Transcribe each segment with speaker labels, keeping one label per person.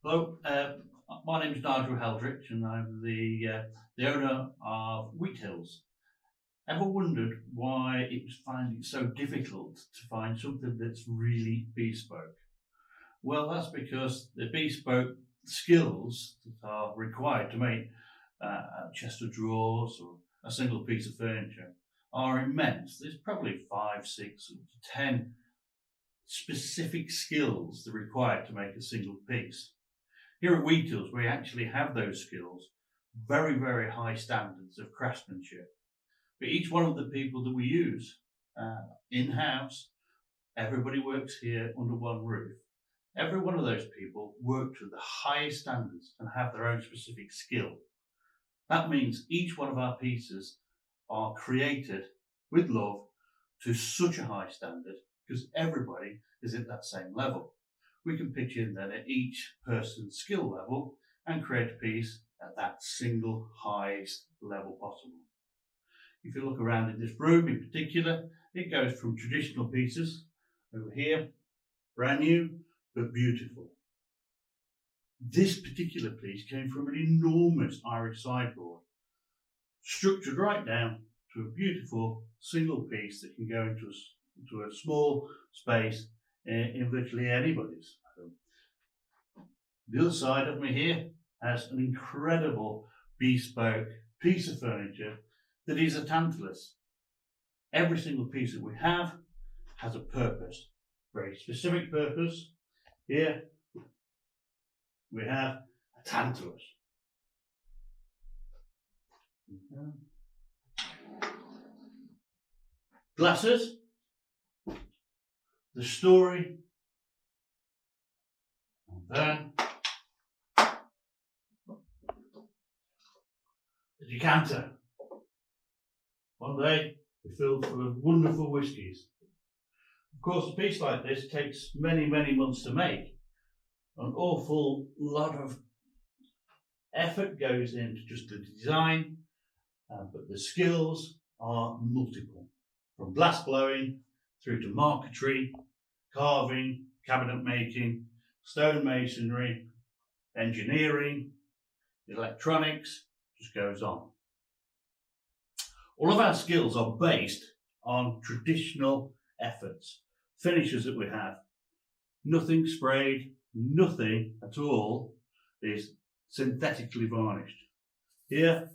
Speaker 1: Hello, my name is Nigel Heldrich and I'm the owner of Wheathills. Ever wondered why it's finding it so difficult to find something that's really bespoke? Well, that's because the bespoke skills that are required to make a chest of drawers or a single piece of furniture are immense. There's probably 5, 6, 10 specific skills that are required to make a single piece. Here at Wheathills, we actually have those skills, very, very high standards of craftsmanship. But each one of the people that we use in-house, everybody works here under one roof. Every one of those people work to the highest standards and have their own specific skill. That means each one of our pieces are created with love to such a high standard because everybody is at that same level. We can pitch in then at each person's skill level and create a piece at that single highest level possible. If you look around in this room in particular, it goes from traditional pieces over here, brand new, but beautiful. This particular piece came from an enormous Irish sideboard, structured right down to a beautiful single piece that can go into a small space in virtually anybody's home. The other side of me here has an incredible bespoke piece of furniture that is a tantalus. Every single piece that we have has a purpose, very specific purpose. Here we have a tantalus. Glasses, the story, and then the decanter. One day we filled full of wonderful whiskies. Of course, a piece like this takes many, many months to make. An awful lot of effort goes into just the design, but the skills are multiple. From glass blowing through to marquetry, carving, cabinet making, stone masonry, engineering, electronics, just goes on. All of our skills are based on traditional efforts, finishes that we have. Nothing sprayed, nothing at all is synthetically varnished. Here,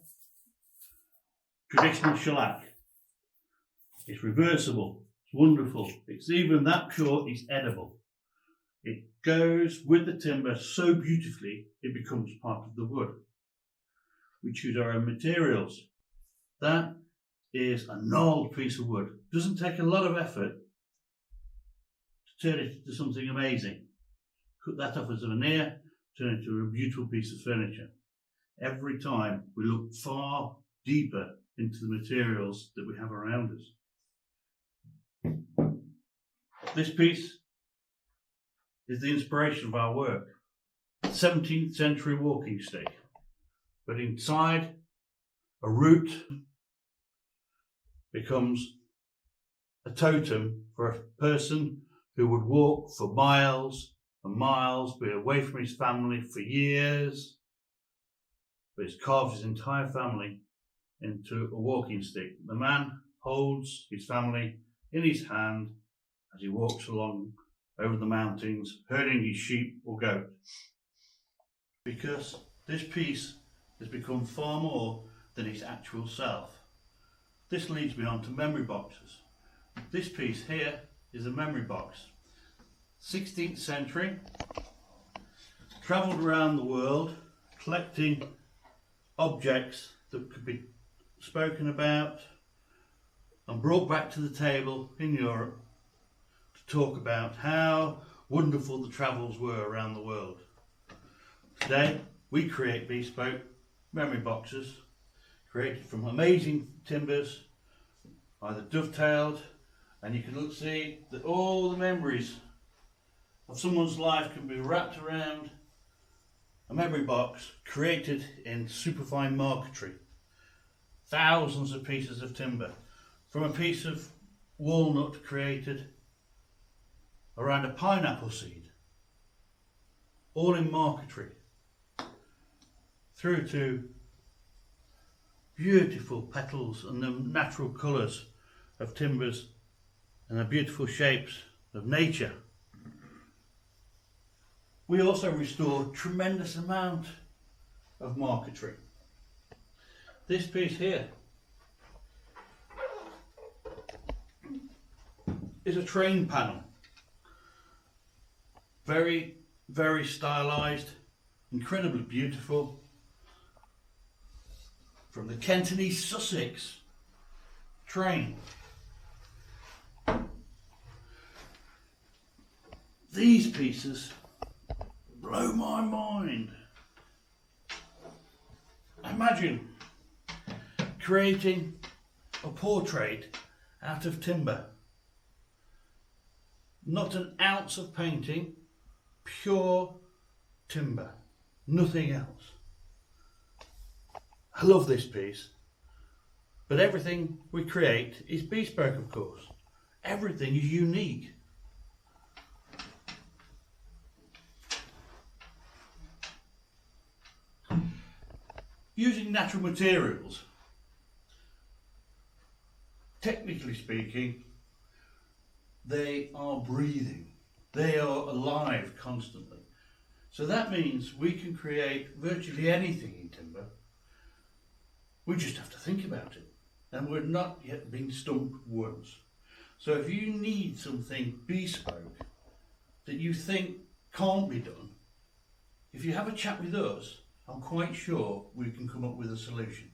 Speaker 1: traditional shellac. It's reversible, it's wonderful. It's even that pure, it's edible. It goes with the timber so beautifully, it becomes part of the wood. We choose our own materials. That is a gnarled piece of wood. Doesn't take a lot of effort to turn it into something amazing. Cut that off as a veneer, turn it into a beautiful piece of furniture. Every time we look far deeper into the materials that we have around us. This piece is the inspiration of our work. 17th century walking stick, but inside a root becomes a totem for a person who would walk for miles and miles, be away from his family for years, but it's carved his entire family into a walking stick. The man holds his family in his hand as he walks along over the mountains, herding his sheep or goat. Because this piece has become far more than its actual self. This leads me on to memory boxes. This piece here is a memory box. 16th century, travelled around the world collecting objects that could be spoken about and brought back to the table in Europe to talk about how wonderful the travels were around the world. Today we create bespoke memory boxes created from amazing timbers, either dovetailed, and you can see that all the memories of someone's life can be wrapped around a memory box created in superfine marquetry. Thousands of pieces of timber, from a piece of walnut created around a pineapple seed. all in marquetry, through to beautiful petals and the natural colours of timbers and the beautiful shapes of nature. We also restore tremendous amount of marquetry. This piece here is a train panel. Very, very stylised, incredibly beautiful. From the Kent and East Sussex train. These pieces blow my mind. Imagine creating a portrait out of timber. Not an ounce of painting, pure timber, nothing else. I love this piece, but everything we create is bespoke, of course. Everything is unique. Using natural materials, technically speaking, they are breathing. They are alive constantly. So that means we can create virtually anything in timber. We just have to think about it. And we're not yet being stumped once. So if you need something bespoke that you think can't be done, if you have a chat with us, I'm quite sure we can come up with a solution.